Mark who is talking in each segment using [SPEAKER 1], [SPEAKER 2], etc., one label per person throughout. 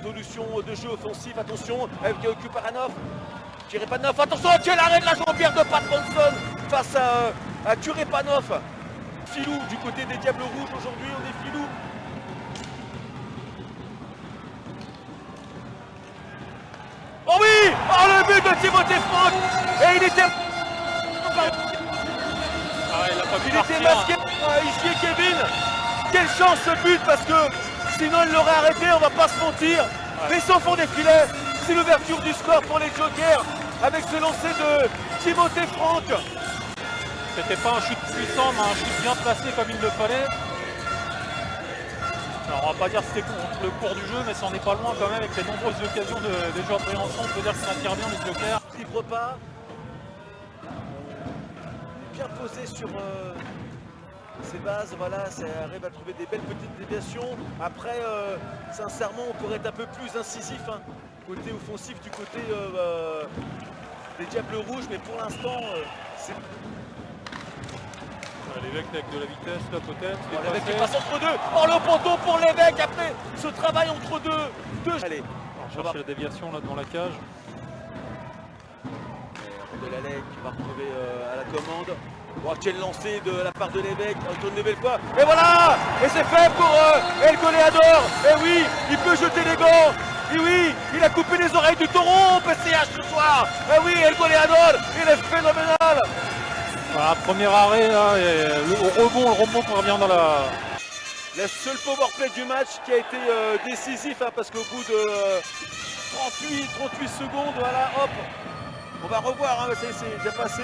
[SPEAKER 1] solution de jeu offensif, attention, avec Kuparanov. Kurepanov, attention, quel arrêt de la jambière de Pat Monson face à Kurepanov. Filou du côté des Diables Rouges aujourd'hui, on est Filou. Oh oui! Oh le but de Timothée Franck! Et il était... il était masqué ici Kevin. Quelle chance ce but parce que sinon il l'aurait arrêté, on va pas se mentir. Mais sans fond des filets, c'est l'ouverture du score pour les Jokers avec ce lancer de Timothée Franck.
[SPEAKER 2] C'était pas un shoot puissant, mais un shoot bien placé comme il le fallait. Alors on va pas dire que c'était contre le cours du jeu, mais c'en est pas loin quand même avec les nombreuses occasions de joueurs Briançon. On peut dire que ça tire bien les Jokers.
[SPEAKER 1] Livre pas. Bien posé sur ses bases, voilà, ça arrive à trouver des belles petites déviations. Après, sincèrement, on pourrait être un peu plus incisif, hein, côté offensif du côté des Diables Rouges, mais pour l'instant, c'est...
[SPEAKER 2] L'évêque avec de la vitesse là peut-être.
[SPEAKER 1] Oh, l'évêque qui passe entre deux. Oh le poteau pour l'évêque après ce travail entre deux. Allez,
[SPEAKER 2] on cherche la déviation là devant la cage.
[SPEAKER 1] De l'Alec qui va retrouver à la commande. Oh, quel lancé de la part de l'évêque. On retourne une nouvelle fois. Et voilà. Et c'est fait pour El Goleador. Et oui, il peut jeter les gants. Et oui, il a coupé les oreilles du taureau PCH ce soir. Et oui, El Goleador, il est phénoménal.
[SPEAKER 2] Voilà, premier arrêt là, et au rebond pour revenir dans la...
[SPEAKER 1] Le seul powerplay du match qui a été décisif, hein, parce qu'au bout de 38 secondes, voilà, hop, on va revoir, hein, c'est déjà passé.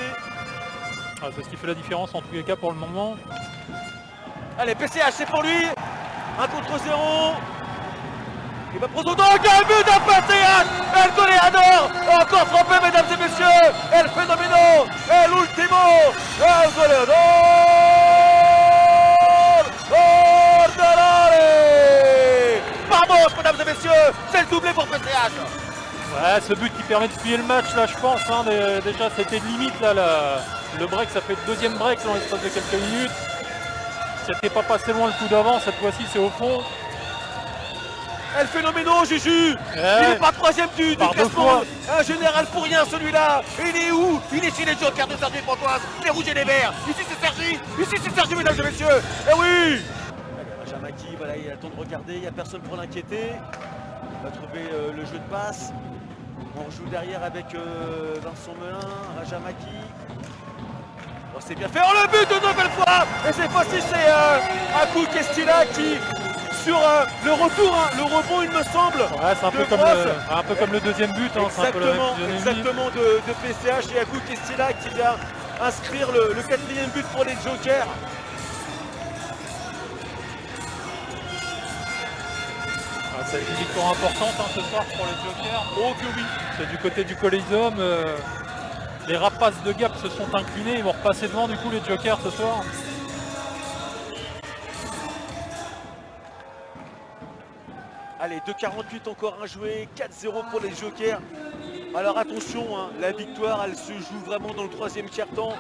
[SPEAKER 2] Ah, c'est ce qui fait la différence en tous les cas pour le moment.
[SPEAKER 1] Allez, PCH, c'est pour lui, 1 contre 0. Il va prendre donc un but de PCH. El Goleador, encore frappé, mesdames et messieurs. El Fenomeno, El Ultimo, El Goleador. Vamos, mesdames et messieurs, c'est le doublé pour PCH.
[SPEAKER 2] Ouais, ce but qui permet de plier le match là, je pense. Hein, déjà, c'était limite là, le break, ça fait le deuxième break dans l'espace de quelques minutes. C'était pas passé loin le coup d'avant, cette fois-ci c'est au fond.
[SPEAKER 1] El Phénoméno, Juju. Il n'est pas troisième du classement. Un général pour rien celui-là. Il est où? Il est chez les Jokers de Sergi Pontoise, les rouges et les verts. Ici c'est Sergi, mesdames et messieurs. Eh oui. Rajamaki, voilà, il attend de regarder, il n'y a personne pour l'inquiéter. Il va trouver le jeu de passe. On joue derrière avec Vincent Melin, Rajamaki. Oh, c'est bien fait. Oh, le but de nouvelle fois. Et cette fois-ci c'est Akou Kestila qui... sur le retour, hein, le rebond il me semble.
[SPEAKER 2] Ouais, c'est un peu comme le deuxième but. Hein,
[SPEAKER 1] exactement de PCH et Akou Kestila qui vient inscrire le 4e but pour les Jokers.
[SPEAKER 2] Ah, c'est une victoire importante hein, ce soir pour les Jokers.
[SPEAKER 1] Oh que oui.
[SPEAKER 2] C'est du côté du Coliseum. Les rapaces de Gap se sont inclinés. Ils vont repasser devant du coup les Jokers ce soir.
[SPEAKER 1] Allez, 2,48 encore à jouer, 4-0 pour les Jokers. Alors attention, hein, la victoire, elle se joue vraiment dans le 3e quart-temps.